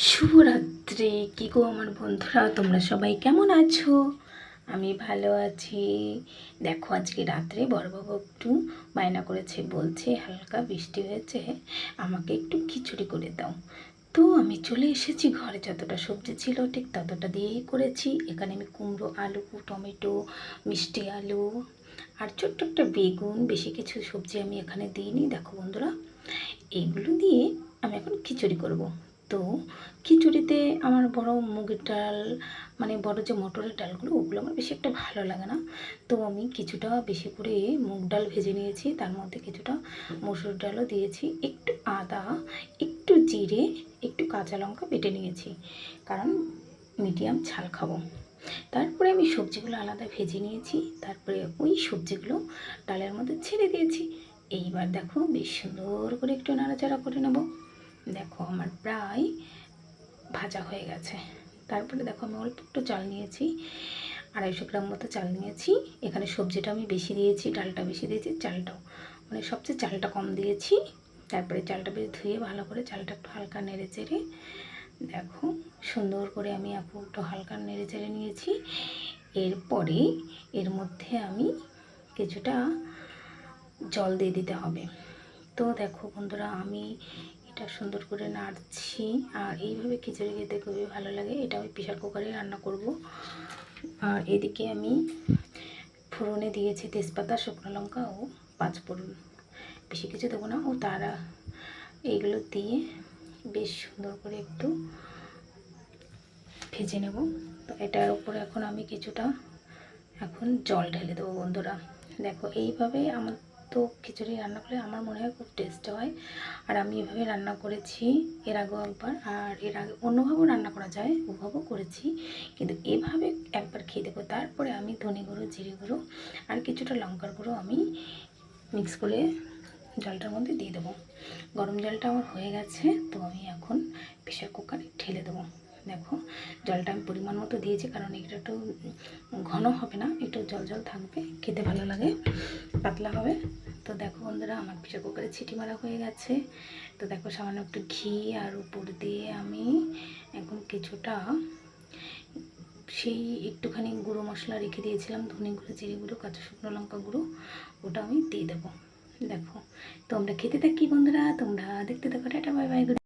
শুভরাত্রি। কী গো আমার বন্ধুরা, তোমরা সবাই কেমন আছো? আমি ভালো আছি। দেখো আজকে রাত্রে বড়বাবু একটু বায়না করেছে, বলছে হালকা বৃষ্টি হয়েছে, আমাকে একটু খিচুড়ি করে দাও। তো আমি চলে এসেছি, ঘরে যতটা সবজি ছিল ঠিক ততটা দিয়েই করেছি। এখানে আমি কুমড়ো, আলু, টমেটো, মিষ্টি আলু আর ছোট্ট একটা বেগুন, বেশি কিছু সবজি আমি এখানে দিইনি। দেখো বন্ধুরা, এইগুলো দিয়ে আমি এখন খিচুড়ি করব। তো খিচুড়িতে আমার বড় মুগের ডাল, মানে বড় যে মটরের ডালগুলো, ওগুলো আমার বেশি একটা ভালো লাগে না। তো আমি কিছুটা বেশি করে মুগ ডাল ভেজে নিয়েছি, তার মধ্যে কিছুটা মসুর ডালও দিয়েছি, একটু আদা, একটু জিরে, একটু কাঁচা লঙ্কা বেটে নিয়েছি, কারণ মিডিয়াম ঝাল খাবো। তারপরে আমি সবজিগুলো আলাদা ভেজে নিয়েছি, তারপরে ওই সবজিগুলো ডালের মধ্যে ছেড়ে দিয়েছি। এইবার দেখো বেশ সুন্দর করে একটু নাড়াচাড়া করে নেব। দেখো আমার প্রায় ভাজা হয়ে গেছে। তারপরে দেখো আমি অল্প একটু চাল নিয়েছি, 250 গ্রাম মতো চাল নিয়েছি। এখানে সবজিটা আমি বেশি দিয়েছি, ডালটা বেশি দিয়েছি, চালটাও মানে সবচেয়ে চালটা কম দিয়েছি। তারপরে চালটা বেশ ধুয়ে ভালো করে চালটা একটু হালকা নেড়ে চেড়ে, দেখো সুন্দর করে আমি একটু হালকা নেড়ে চেড়ে নিয়েছি। এরপরে এর মধ্যে আমি কিছুটা জল দিয়ে দিতে হবে। তো দেখো বন্ধুরা, আমি এটা সুন্দর করে নাড়ছি, আর এইভাবে খিচুড়ি খেতে খুবই ভালো লাগে। এটা আমি প্রেশার কুকারে রান্না করব। আর এদিকে আমি ফোড়নে দিয়েছি তেজপাতা, শুকনো লঙ্কা ও 5 ফোড়ন, বেশি কিছু দেবো না। ও তারা এইগুলো দিয়ে বেশ সুন্দর করে একটু ভেজে নেব। তো এটার উপরে এখন আমি কিছুটা জল ঢেলে দেবো বন্ধুরা। দেখো এইভাবে আমার তো খিচুড়ি রান্না করলে আমার মনে হয় খুব টেস্ট হয়। আর আমি এভাবে রান্না করেছি এর আগেও একবার, আর এর আগে অন্যভাবেও রান্না করা যায়, ওভাবেও করেছি, কিন্তু এভাবে একবার খেয়ে দেবো। তারপরে আমি ধনে গুঁড়ো, জিরে গুঁড়ো আর কিছুটা লঙ্কার গুঁড়ো আমি মিক্স করে জলটার মধ্যে দিয়ে দেবো। গরম জলটা আমার হয়ে গেছে, তো আমি এখন প্রেশার কুকারে ঢেলে দেবো। দেখো জলটা আমি পরিমাণ মতো দিয়েছি, কারণ এটা একটু ঘন হবে না, একটু জল জল থাকবে, খেতে ভালো লাগে, পাতলা হবে। তো দেখো বন্ধুরা, আমার প্রেশার কুকারে ছিটি মারা হয়ে গেছে। তো দেখো সামান্য একটু ঘি আর উপর দিয়ে আমি এখন কিছুটা সেই একটুখানি গুঁড়ো মশলা রেখে দিয়েছিলাম, ধনে গুঁড়ো, জিরে গুঁড়ো, কাঁচা শুকনো লঙ্কা গুঁড়ো, ওটা আমি দিয়ে দেবো। দেখো তো আমরা খেতে থাকি বন্ধুরা, তোমরা দেখতে থাকো। Tata, bye bye.